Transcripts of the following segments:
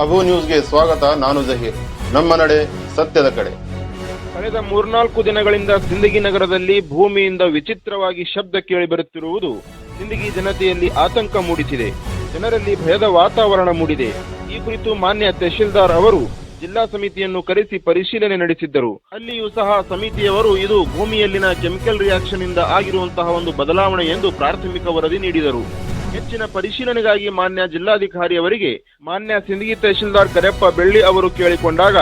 ಅಬು ನ್ಯೂಸ್ಗೆ ಸ್ವಾಗತ. ನಾನು ಜಹೀರ್. ನಮ್ಮ ನಡೆ ಸತ್ಯದ ಕಡೆ. ಕಳೆದ 3-4 ದಿನಗಳಿಂದ ಸಿಂದಗಿ ನಗರದಲ್ಲಿ ಭೂಮಿಯಿಂದ ವಿಚಿತ್ರವಾಗಿ ಶಬ್ದ ಕೇಳಿಬರುತ್ತಿರುವುದು ಸಿಂದಗಿ ಜನತೆಯಲ್ಲಿ ಆತಂಕ ಮೂಡಿಸಿದೆ. ಜನರಲ್ಲಿ ಭಯದ ವಾತಾವರಣ ಮೂಡಿದೆ. ಈ ಕುರಿತು ಮಾನ್ಯ ತಹಶೀಲ್ದಾರ್ ಅವರು ಜಿಲ್ಲಾ ಸಮಿತಿಯನ್ನು ಕರೆಸಿ ಪರಿಶೀಲನೆ ನಡೆಸಿದ್ದರು. ಅಲ್ಲಿಯೂ ಸಹ ಸಮಿತಿಯವರು ಇದು ಭೂಮಿಯಲ್ಲಿನ ಕೆಮಿಕಲ್ ರಿಯಾಕ್ಷನ್ ಇಂದ ಆಗಿರುವಂತಹ ಒಂದು ಬದಲಾವಣೆ ಎಂದು ಪ್ರಾಥಮಿಕ ವರದಿ ನೀಡಿದರು. ಹೆಚ್ಚಿನ ಪರಿಶೀಲನೆಗಾಗಿ ಮಾನ್ಯ ಜಿಲ್ಲಾಧಿಕಾರಿ ಅವರಿಗೆ ಮಾನ್ಯ ಸಿಂದಗಿ ತಹಶೀಲ್ದಾರ್ ಕರೆಪ್ಪ ಬೆಳ್ಳಿ ಅವರು ಕೇಳಿಕೊಂಡಾಗ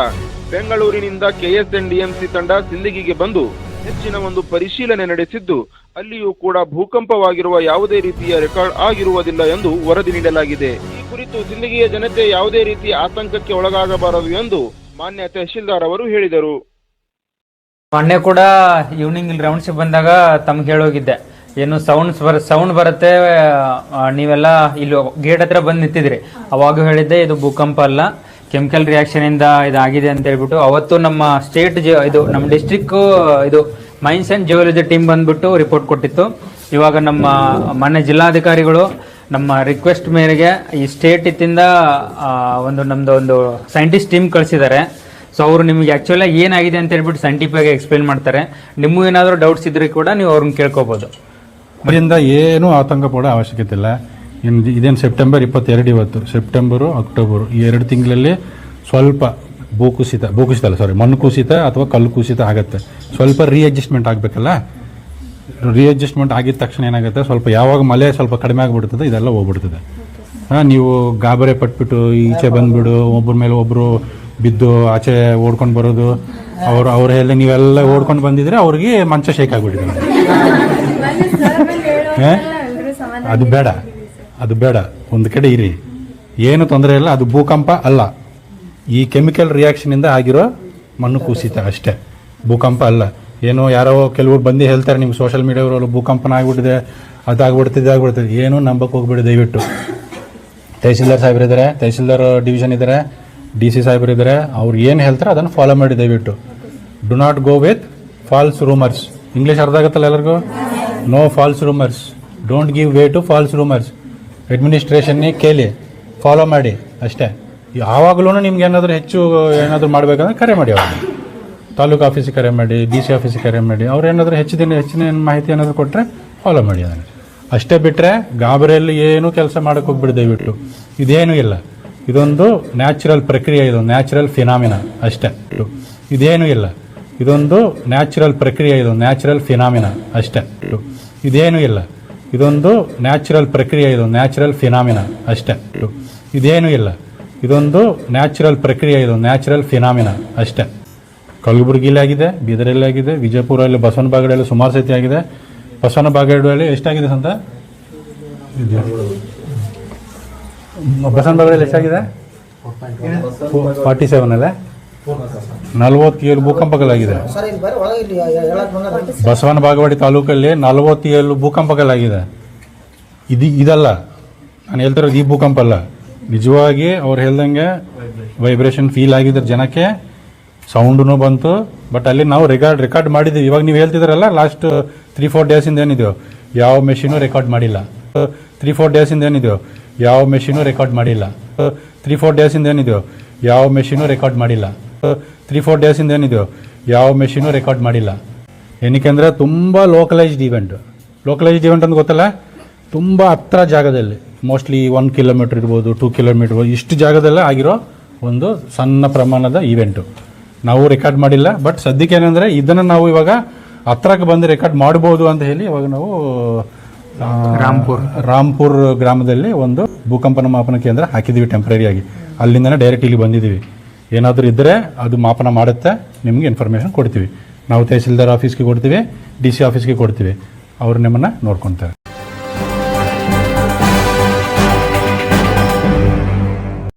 ಬೆಂಗಳೂರಿನಿಂದ ಕೆಎಸ್ಎನ್ಡಿಎಂಸಿ ತಂಡ ಸಿಂದಗಿಗೆ ಬಂದು ಹೆಚ್ಚಿನ ಒಂದು ಪರಿಶೀಲನೆ ನಡೆಸಿದ್ದು, ಅಲ್ಲಿಯೂ ಕೂಡ ಭೂಕಂಪವಾಗಿರುವ ಯಾವುದೇ ರೀತಿಯ ರೆಕಾರ್ಡ್ ಆಗಿರುವುದಿಲ್ಲ ಎಂದು ವರದಿ ನೀಡಲಾಗಿದೆ. ಈ ಕುರಿತು ಸಿಂದಗಿಯ ಜನತೆ ಯಾವುದೇ ರೀತಿಯ ಆತಂಕಕ್ಕೆ ಒಳಗಾಗಬಾರದು ಎಂದು ಮಾನ್ಯ ತಹಶೀಲ್ದಾರ್ ಅವರು ಹೇಳಿದರು. ಮೊನ್ನೆ ಕೂಡ ಈವ್ನಿಂಗ್ ರೌಂಡ್ಸ್ ಬಂದಾಗ ತಮ್ಗೆ ಹೇಳೋಗಿದ್ದೆ, ಏನು ಸೌಂಡ್ ಬರುತ್ತೆ, ನೀವೆಲ್ಲ ಇಲ್ಲಿ ಗೇಟ್ ಹತ್ರ ಬಂದು ನಿಂತಿದ್ರಿ. ಅವಾಗ ಹೇಳಿದ್ದೆ ಇದು ಭೂಕಂಪ ಅಲ್ಲ, ಕೆಮಿಕಲ್ ರಿಯಾಕ್ಷನ್ ಇಂದ ಇದಾಗಿದೆ ಅಂತ ಹೇಳ್ಬಿಟ್ಟು ಅವತ್ತು ನಮ್ಮ ಸ್ಟೇಟ್ ಇದು ನಮ್ಮ ಡಿಸ್ಟ್ರಿಕ್ಟ್ ಇದು ಮೈನ್ಸ್ ಅಂಡ್ ಜಿಯೋಲಜಿ ಟೀಮ್ ಬಂದ್ಬಿಟ್ಟು ರಿಪೋರ್ಟ್ ಕೊಟ್ಟಿತ್ತು. ಇವಾಗ ನಮ್ಮ ಮಾನ್ಯ ಜಿಲ್ಲಾಧಿಕಾರಿಗಳು ನಮ್ಮ ರಿಕ್ವೆಸ್ಟ್ ಮೇರೆಗೆ ಈ ಸ್ಟೇಟ್ ಇತ್ತಿಂದ ನಮ್ದು ಒಂದು ಸೈಂಟಿಸ್ಟ್ ಟೀಮ್ ಕಳಿಸಿದ್ದಾರೆ. ಸೊ ಅವರು ನಿಮ್ಗೆ ಆಕ್ಚುಲಿ ಏನಾಗಿದೆ ಅಂತ ಹೇಳ್ಬಿಟ್ಟು ಸೈಂಟಿಫಿಕ್ ಆಗಿ ಎಕ್ಸ್ಪ್ಲೇನ್ ಮಾಡ್ತಾರೆ. ನಿಮಗೂ ಏನಾದರೂ ಡೌಟ್ಸ್ ಇದ್ರೆ ಕೂಡ ನೀವು ಅವ್ರನ್ನ ಕೇಳ್ಕೋಬಹುದು. ಅದರಿಂದ ಏನೂ ಆತಂಕ ಪಡೋ ಅವಶ್ಯಕತೆ ಇಲ್ಲ. ಇದೇನು ಸೆಪ್ಟೆಂಬರ್ 22 ಇವತ್ತು, ಸೆಪ್ಟೆಂಬರು ಅಕ್ಟೋಬರು ಈ 2 ತಿಂಗಳಲ್ಲಿ ಸ್ವಲ್ಪ ಮಣ್ಣು ಕುಸಿತ ಅಥವಾ ಕಲ್ಲು ಕುಸಿತ ಆಗುತ್ತೆ. ಸ್ವಲ್ಪ ರೀಅಡ್ಜಸ್ಟ್ಮೆಂಟ್ ಆಗಬೇಕಲ್ಲ. ರೀಅಡ್ಜಸ್ಟ್ಮೆಂಟ್ ಆಗಿದ ತಕ್ಷಣ ಏನಾಗುತ್ತೆ, ಸ್ವಲ್ಪ ಯಾವಾಗ ಮಳೆ ಸ್ವಲ್ಪ ಕಡಿಮೆ ಆಗಿಬಿಡ್ತದೆ, ಇದೆಲ್ಲ ಹೋಗ್ಬಿಡ್ತದೆ. ನೀವು ಗಾಬರಿ ಪಟ್ಬಿಟ್ಟು ಈಚೆ ಬಂದ್ಬಿಡು, ಒಬ್ಬರ ಮೇಲೆ ಒಬ್ಬರು ಬಿದ್ದು ಆಚೆ ಓಡ್ಕೊಂಡು ಬರೋದು, ಅವ್ರ ಎಲ್ಲ ನೀವೆಲ್ಲ ಓಡ್ಕೊಂಡು ಬಂದಿದ್ರೆ ಅವ್ರಿಗೆ ಮಂಚ ಶೇಕ್ ಆಗಿಬಿಟ್ಟಿದೆ. ಅದು ಬೇಡ, ಒಂದು ಕಡೆ ಇರಿ, ಏನು ತೊಂದರೆ ಇಲ್ಲ. ಅದು ಭೂಕಂಪ ಅಲ್ಲ, ಈ ಕೆಮಿಕಲ್ ರಿಯಾಕ್ಷನ್ ಇಂದ ಆಗಿರೋ ಮಣ್ಣು ಕುಸಿತ ಅಷ್ಟೇ, ಭೂಕಂಪ ಅಲ್ಲ. ಏನೋ ಯಾರೋ ಕೆಲವರು ಬಂದು ಹೇಳ್ತಾರೆ ನಿಮ್ಗೆ ಸೋಷಿಯಲ್ ಮೀಡಿಯಾವರು ಭೂಕಂಪನ ಆಗ್ಬಿಟ್ಟಿದೆ, ಇದಾಗ್ಬಿಡ್ತದೆ. ಏನೂ ನಂಬಕ್ಕೆ ಹೋಗ್ಬಿಡಿ ದಯವಿಟ್ಟು. ತಹಸೀಲ್ದಾರ್ ಸಾಹೇಬರಿದ್ದಾರೆ, ತಹಸೀಲ್ದಾರ್ ಡಿವಿಷನ್ ಇದ್ದಾರೆ, DC ಸಾಹೇಬರು ಇದ್ದಾರೆ, ಅವ್ರು ಏನು ಹೇಳ್ತಾರೆ ಅದನ್ನು ಫಾಲೋ ಮಾಡಿ ದಯವಿಟ್ಟು. Do not go with false rumours. English ಅರ್ಥ ಆಗುತ್ತಲ್ಲ ಎಲ್ಲರಿಗೂ? No false rumours, don't give way to false rumours. ಅಡ್ಮಿನಿಸ್ಟ್ರೇಷನ್ನೇ ಕೇಳಿ ಫಾಲೋ ಮಾಡಿ ಅಷ್ಟೇ. ಯಾವಾಗಲೂ ನಿಮ್ಗೆ ಏನಾದರೂ ಮಾಡಬೇಕಂದ್ರೆ ಕರೆ ಮಾಡಿ, ಅವಾಗ ತಾಲೂಕು ಆಫೀಸಿಗೆ ಕರೆ ಮಾಡಿ, DC ಆಫೀಸಿಗೆ ಕರೆ ಮಾಡಿ. ಅವ್ರು ಏನಾದರೂ ಹೆಚ್ಚಿನ ಮಾಹಿತಿ ಏನಾದರೂ ಕೊಟ್ಟರೆ ಫಾಲೋ ಮಾಡಿ ಅದನ್ನು ಅಷ್ಟೇ. ಬಿಟ್ಟರೆ ಗಾಬರಿಯಲ್ಲಿ ಏನೂ ಕೆಲಸ ಮಾಡೋಕ್ಕೆ ಹೋಗ್ಬಿಡಿ ದಯವಿಟ್ಟು. ಇದೇನೂ ಇಲ್ಲ, ಇದೊಂದು ನ್ಯಾಚುರಲ್ ಪ್ರಕ್ರಿಯೆ, ಇದೊಂದು ನ್ಯಾಚುರಲ್ ಫಿನಾಮಿನಾ ಅಷ್ಟೇ. ಇದೇನೂ ಇಲ್ಲ, ಇದೊಂದು ನ್ಯಾಚುರಲ್ ಪ್ರಕ್ರಿಯೆ, ಇದೊಂದು ನ್ಯಾಚುರಲ್ ಫಿನಾಮಿನಾ ಅಷ್ಟೇ. ಇದೇನೂ ಇಲ್ಲ, ಇದೊಂದು ನ್ಯಾಚುರಲ್ ಪ್ರಕ್ರಿಯೆ, ಇದೊಂದು ನ್ಯಾಚುರಲ್ ಫಿನಾಮಿನಾ ಅಷ್ಟೇ. ಇದೇನೂ ಇಲ್ಲ, ಇದೊಂದು ನ್ಯಾಚುರಲ್ ಪ್ರಕ್ರಿಯೆ, ಇದೊಂದು ನ್ಯಾಚುರಲ್ ಫಿನಾಮಿನಾ ಅಷ್ಟೇ. ಕಲಬುರಗಿಲಿ ಆಗಿದೆ, ಬೀದರಲ್ಲಿ ಆಗಿದೆ, ವಿಜಯಪುರಲ್ಲಿ, ಬಸವನ ಬಾಗೇಡಲ್ಲಿ ಸುಮಾರು ಸತಿ ಆಗಿದೆ. ಬಸವನ ಬಾಗೇಡಲ್ಲಿ ಎಷ್ಟಾಗಿದೆ ಅಂತ? ಬಸವನ ಬಾಗೇಡಲ್ಲಿ ಎಷ್ಟಾಗಿದೆ? 47 ಅಲ್ಲ, 47 ಭೂಕಂಪಗಳಾಗಿದೆ. ಬಸವನ ಬಾಗೇವಾಡಿ ತಾಲೂಕಲ್ಲಿ 47 ಭೂಕಂಪಗಳಾಗಿದೆ. ಇದಲ್ಲ ನಾನು ಹೇಳ್ತಿರೋದು, ಈ ಭೂಕಂಪ ಅಲ್ಲ. ನಿಜವಾಗಿ ಅವ್ರು ಹೇಳ್ದಂಗೆ ವೈಬ್ರೇಷನ್ ಫೀಲ್ ಆಗಿದ್ರೆ ಜನಕ್ಕೆ, ಸೌಂಡೂ ಬಂತು. ಬಟ್ ಅಲ್ಲಿ ನಾವು ರೆಕಾರ್ಡ್ ಮಾಡಿದ್ದೀವಿ. ಇವಾಗ ನೀವು ಹೇಳ್ತಿದ್ರಲ್ಲ, ಲಾಸ್ಟ್ 3-4 ಡೇಸಿಂದ ಏನಿದೆಯೋ ಯಾವ ಮೆಷಿನು ರೆಕಾರ್ಡ್ ಮಾಡಿಲ್ಲ. 3-4 ಡೇಸಿಂದ ಏನಿದೆಯೋ ಯಾವ ಮೆಷಿನು ರೆಕಾರ್ಡ್ ಮಾಡಿಲ್ಲ. 3-4 ಡೇಸಿಂದ ಏನಿದೆಯೋ ಯಾವ ಮೆಷಿನು ರೆಕಾರ್ಡ್ ಮಾಡಿಲ್ಲ. 3-4 ಡೇಸಿಂದ ಏನಿದೆಯೋ ಯಾವ ಮೆಷಿನು ರೆಕಾರ್ಡ್ ಮಾಡಿಲ್ಲ. ಏನಕ್ಕೆ ಅಂದರೆ ತುಂಬ ಲೋಕಲೈಸ್ಡ್ ಇವೆಂಟ್ ಅಂತ ಗೊತ್ತಲ್ಲ, ತುಂಬ ಹತ್ರ ಜಾಗದಲ್ಲಿ, ಮೋಸ್ಟ್ಲಿ 1 ಕಿಲೋಮೀಟರ್ ಇರ್ಬೋದು, 2 ಕಿಲೋಮೀಟರ್ ಇರ್ಬೋದು, ಇಷ್ಟು ಜಾಗದಲ್ಲೇ ಆಗಿರೋ ಒಂದು ಸಣ್ಣ ಪ್ರಮಾಣದ ಇವೆಂಟು. ನಾವು ರೆಕಾರ್ಡ್ ಮಾಡಿಲ್ಲ. ಬಟ್ ಸದ್ಯಕ್ಕೆ ಏನಂದರೆ ಇದನ್ನು ನಾವು ಇವಾಗ ಹತ್ರಕ್ಕೆ ಬಂದು ರೆಕಾರ್ಡ್ ಮಾಡ್ಬೋದು ಅಂತ ಹೇಳಿ ಇವಾಗ ನಾವು ರಾಂಪುರ್ ಗ್ರಾಮದಲ್ಲಿ ಒಂದು ಭೂಕಂಪನ ಮಾಪನ ಕೇಂದ್ರ ಹಾಕಿದ್ದೀವಿ ಟೆಂಪ್ರರಿಯಾಗಿ. ಅಲ್ಲಿಂದನೇ ಡೈರೆಕ್ಟ್ ಇಲ್ಲಿ ಬಂದಿದ್ದೀವಿ. ಏನಾದರೂ ಇದ್ದರೆ ಅದು ಮಾಪನ ಮಾಡುತ್ತೆ, ನಿಮಗೆ ಇನ್ಫಾರ್ಮೇಷನ್ ಕೊಡ್ತೀವಿ. ನಾವು ತಹಸೀಲ್ದಾರ್ ಆಫೀಸ್ಗೆ ಕೊಡ್ತೀವಿ, DC ಆಫೀಸ್ಗೆ ಕೊಡ್ತೀವಿ, ಅವರು ನಿಮ್ಮನ್ನು ನೋಡ್ಕೊತಾರೆ.